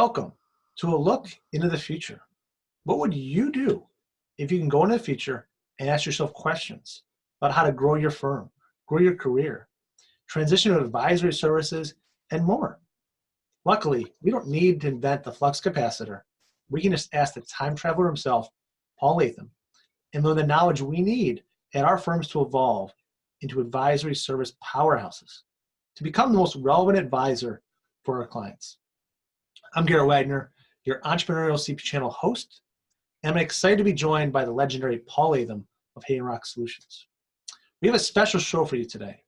Welcome to a look into the future. What would you do if you can go into the future and ask yourself questions about how to grow your firm, grow your career, transition to advisory services, and more? Luckily, we don't need to invent the flux capacitor. We can just ask the time traveler himself, Paul Latham, and learn the knowledge we need at our firms to evolve into advisory service powerhouses, to become the most relevant advisor for our clients. I'm Garrett Wagner, your Entrepreneurial CP Channel host, and I'm excited to be joined by the legendary Paul Latham of Hay & Rock Solutions. We have a special show for you today.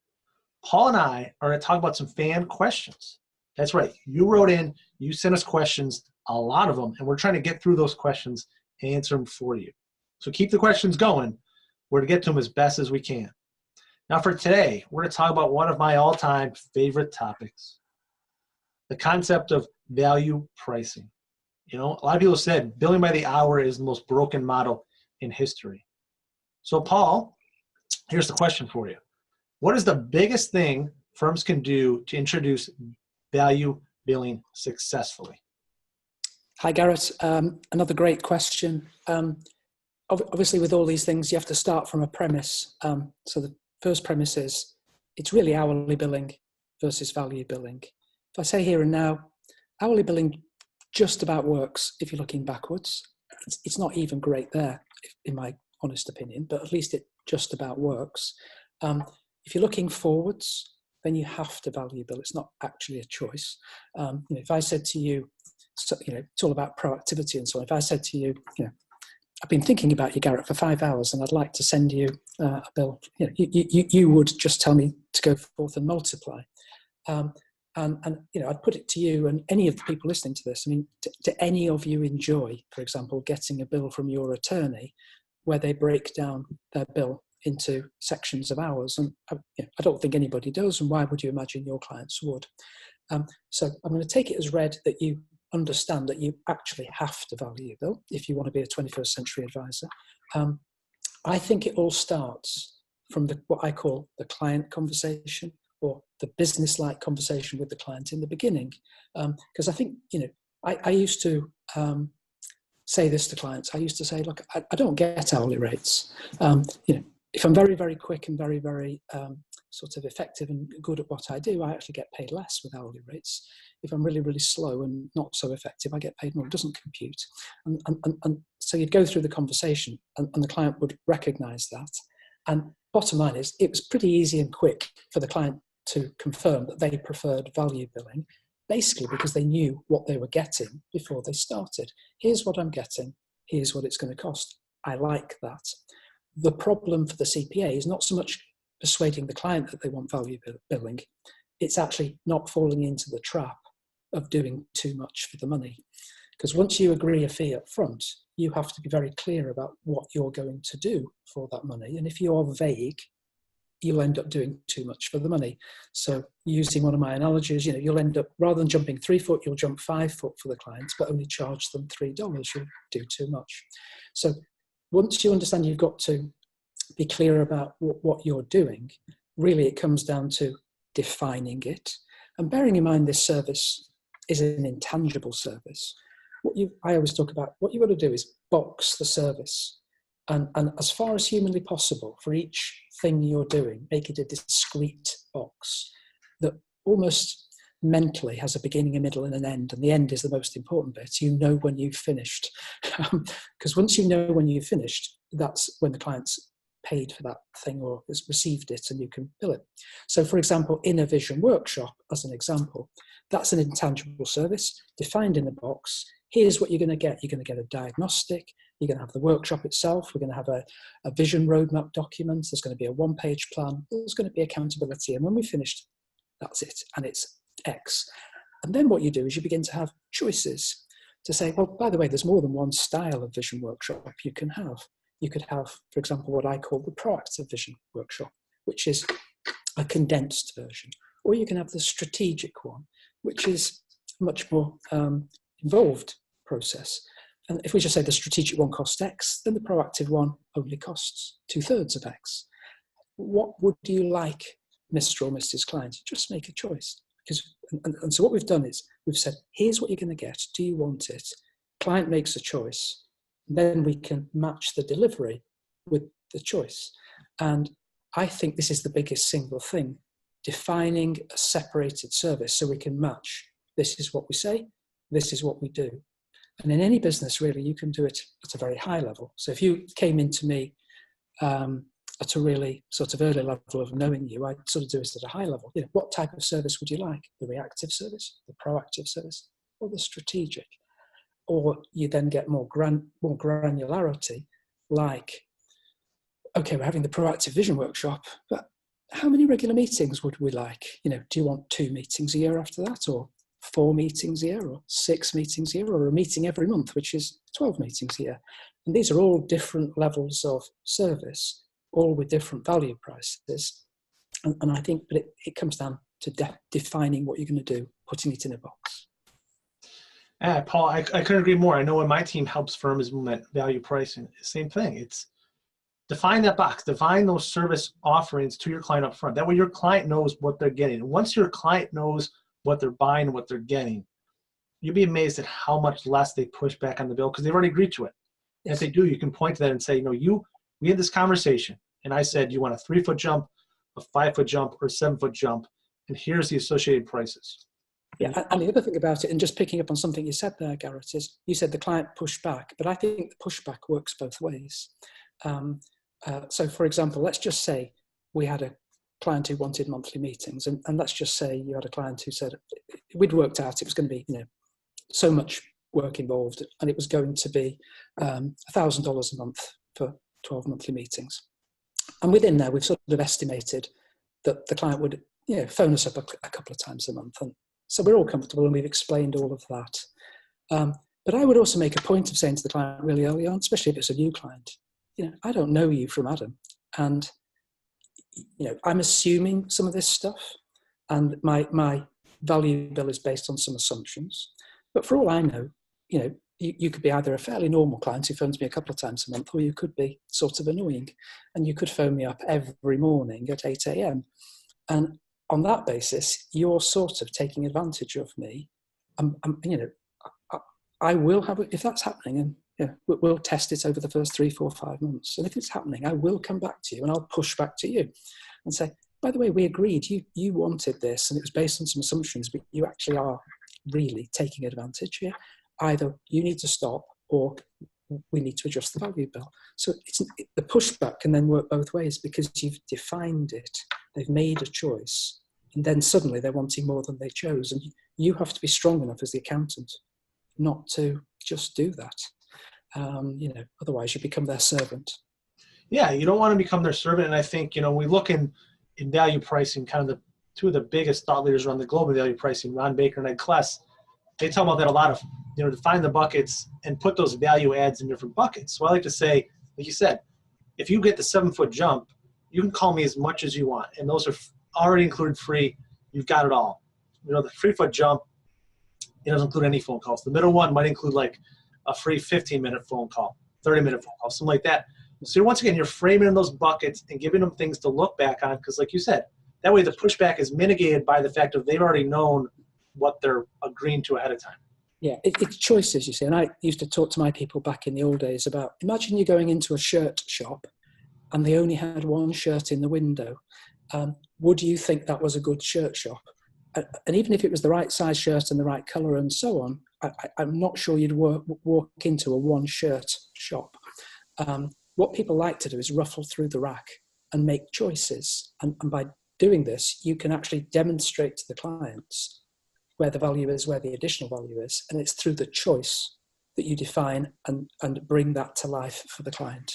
Paul and I are going to talk about some fan questions. That's right, you wrote in, you sent us questions, a lot of them, and we're trying to get through those questions and answer them for you. So keep the questions going. We're going to get to them as best as we can. Now for today, we're going to talk about one of my all-time favorite topics, the concept of value pricing. You know, a lot of people said billing by the hour is the most broken model in history. So Paul, here's the question for you. What is the biggest thing firms can do to introduce value billing successfully? Hi, Garrett. Another great question. Obviously, with all these things, you have to start from a premise. So the first premise is it's really hourly billing versus value billing. If I say here and now, hourly billing just about works if you're looking backwards. It's not even great there, in my honest opinion, but at least it just about works. If you're looking forwards, then you have to value bill. It's not actually a choice. If I said to you, it's all about proactivity and so on. If I said to you, I've been thinking about you, Garrett, for 5 hours, and I'd like to send you a bill. You would just tell me to go forth and multiply. I'd put it to you and any of the people listening to this. I mean, do any of you enjoy, for example, getting a bill from your attorney where they break down their bill into sections of hours? And I don't think anybody does. And why would you imagine your clients would? So I'm going to take it as read that you understand that you actually have to value your bill if you want to be a 21st century advisor. I think it all starts from what I call the client conversation, or the business-like conversation with the client in the beginning. Because I think, I used to say this to clients. I used to say, look, I don't get hourly rates. If I'm very, very quick and very, very sort of effective and good at what I do, I actually get paid less with hourly rates. If I'm really, really slow and not so effective, I get paid more. It doesn't compute. And so you'd go through the conversation and the client would recognize that. And bottom line is, it was pretty easy and quick for the client to confirm that they preferred value billing, basically because they knew what they were getting before they started. Here's what I'm getting. Here's what it's going to cost. I like that. The problem for the CPA is not so much persuading the client that they want value billing. It's actually not falling into the trap of doing too much for the money. Because once you agree a fee up front, you have to be very clear about what you're going to do for that money. And if you're vague, you'll end up doing too much for the money. So using one of my analogies, you'll end up, rather than jumping 3 foot, you'll jump 5 foot for the clients, but only charge them $3. You'll do too much. So once you understand you've got to be clear about what you're doing, really it comes down to defining it. And bearing in mind this service is an intangible service. I always talk about what you've got to do is box the service. And as far as humanly possible, for each thing you're doing, make it a discrete box that almost mentally has a beginning, a middle, and an end. And the end is the most important bit. You know when you've finished. Because once you know when you've finished, that's when the client's paid for that thing or has received it and you can bill it. So for example, in a vision workshop, as an example, that's an intangible service defined in a box. Here's what you're going to get. You're going to get a diagnostic. You're going to have the workshop itself. We're going to have a vision roadmap document. There's going to be a one-page plan. There's going to be accountability. And when we've finished, that's it. And it's X. And then what you do is you begin to have choices to say, well, by the way, there's more than one style of vision workshop you can have. You could have, for example, what I call the proactive vision workshop, which is a condensed version. Or you can have the strategic one, which is a much more involved process. And if we just say the strategic one costs X, then the proactive one only costs 2/3 of X. What would you like, Mr. or Mrs. Client? Just make a choice. is, and so what we've done is we've said, here's what you're going to get. Do you want it? Client makes a choice. Then we can match the delivery with the choice. And I think this is the biggest single thing, defining a separated service so we can match. This is what we say, this is what we do. And in any business, really, you can do it at a very high level. So if you came into me at a really sort of early level of knowing you, I'd sort of do it at a high level. You know, what type of service would you like? The reactive service, the proactive service, or the strategic? Or you then get more granularity, like, okay, we're having the proactive vision workshop, but how many regular meetings would we like? You know, do you want 2 meetings a year after that, or 4 meetings a year, or 6 meetings a year, or a meeting every month, which is 12 meetings a year? And these are all different levels of service, all with different value prices. And I think, but it comes down to defining what you're going to do, putting it in a box. Paul, I couldn't agree more. I know when my team helps firms implement value pricing, same thing. It's define that box, define those service offerings to your client up front. That way your client knows what they're getting. And once your client knows what they're buying and what they're getting, you'll be amazed at how much less they push back on the bill because they've already agreed to it. Yes. And if they do, you can point to that and say, you know, we had this conversation and I said, you want a 3-foot jump, a 5-foot jump, or a 7-foot jump, and here's the associated prices. Yeah, and the other thing about it, and just picking up on something you said there, Garrett, is you said the client pushed back, but I think the pushback works both ways. So, for example, let's just say we had a client who wanted monthly meetings, and let's just say you had a client who said we'd worked out it was going to be, you know, so much work involved, and it was going to be $1,000 a month for 12 monthly meetings. And within there, we've sort of estimated that the client would, you know, phone us up a couple of times a month, and so we're all comfortable, and we've explained all of that. But I would also make a point of saying to the client really early on, especially if it's a new client, you know, I don't know you from Adam, and you know, I'm assuming some of this stuff, and my value bill is based on some assumptions. But for all I know, you know, you could be either a fairly normal client who phones me a couple of times a month, or you could be sort of annoying, and you could phone me up every morning at 8 a.m. And on that basis, you're sort of taking advantage of me. You know, I will have, if that's happening, and you know, we'll test it over the first 3, 4, 5 months. And if it's happening, I will come back to you and I'll push back to you and say, by the way, we agreed, you wanted this and it was based on some assumptions, but you actually are really taking advantage here. Either you need to stop or we need to adjust the value bill. So the pushback can then work both ways because you've defined it, they've made a choice, and then suddenly they're wanting more than they chose. And you have to be strong enough as the accountant not to just do that. You know, otherwise you become their servant. Yeah, you don't want to become their servant. And I think, you know, we look in value pricing, kind of the 2 of the biggest thought leaders around the globe in value pricing, Ron Baker and Ed Kless, they talk about that a lot of, you know, define the buckets and put those value adds in different buckets. So I like to say, like you said, if you get the 7-foot jump, you can call me as much as you want. And those are already included free. You've got it all. You know, the 3-foot jump, it doesn't include any phone calls. The middle one might include like a free 15-minute phone call, 30-minute phone call, something like that. So once again, you're framing in those buckets and giving them things to look back on because like you said, that way the pushback is mitigated by the fact of they've already known what they're agreeing to ahead of time. Yeah, it's choices, you see. And I used to talk to my people back in the old days about, imagine you're going into a shirt shop and they only had one shirt in the window. Would you think that was a good shirt shop? And even if it was the right size shirt and the right colour and so on, I'm not sure you'd walk into a one shirt shop. What people like to do is ruffle through the rack and make choices. And by doing this, you can actually demonstrate to the clients where the value is, where the additional value is. And it's through the choice that you define and bring that to life for the client.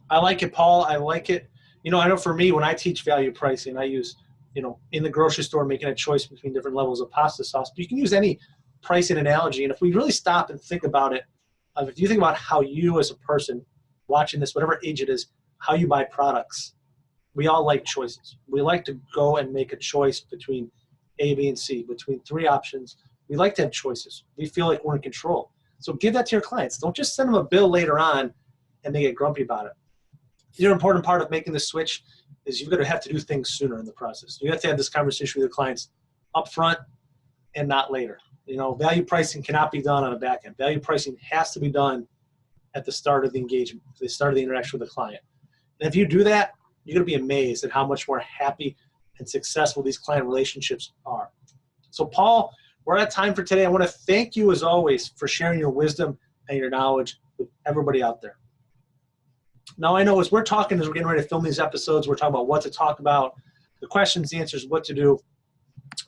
I like it, Paul. I like it. You know, I know for me, when I teach value pricing, I use, you know, in the grocery store, making a choice between different levels of pasta sauce. But you can use any pricing analogy. And if we really stop and think about it, if you think about how you as a person watching this, whatever age it is, how you buy products, we all like choices. We like to go and make a choice between A, B, and C, between 3 options. We like to have choices. We feel like we're in control. So give that to your clients. Don't just send them a bill later on and they get grumpy about it. The other important part of making the switch is you're going to have to do things sooner in the process. You have to have this conversation with your clients up front and not later. You know, value pricing cannot be done on a back end. Value pricing has to be done at the start of the engagement, the start of the interaction with the client. And if you do that, you're going to be amazed at how much more happy and successful these client relationships are. So Paul, we're out of time for today. I want to thank you as always for sharing your wisdom and your knowledge with everybody out there. Now I know as we're talking, as we're getting ready to film these episodes, we're talking about what to talk about, the questions, the answers, what to do,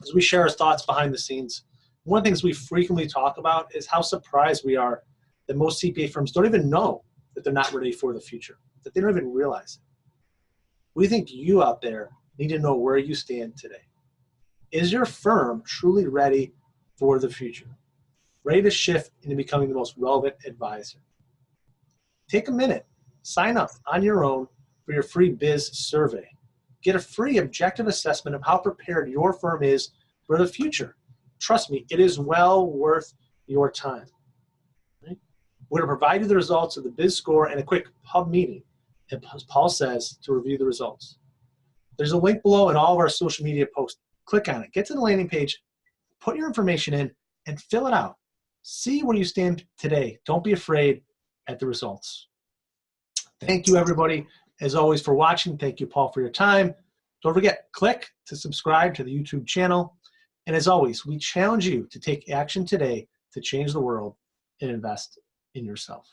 as we share our thoughts behind the scenes. One of the things we frequently talk about is how surprised we are that most CPA firms don't even know that they're not ready for the future, that they don't even realize it. We think you out there need to know where you stand today. Is your firm truly ready for the future? Ready to shift into becoming the most relevant advisor? Take a minute, sign up on your own for your free biz survey. Get a free objective assessment of how prepared your firm is for the future. Trust me, it is well worth your time. Right? We're going to provide you the results of the biz score and a quick pub meeting, as Paul says, to review the results. There's a link below in all of our social media posts. Click on it, get to the landing page, put your information in, and fill it out. See where you stand today. Don't be afraid at the results. Thank you, everybody, as always, for watching. Thank you, Paul, for your time. Don't forget, click to subscribe to the YouTube channel. And as always, we challenge you to take action today to change the world and invest in yourself.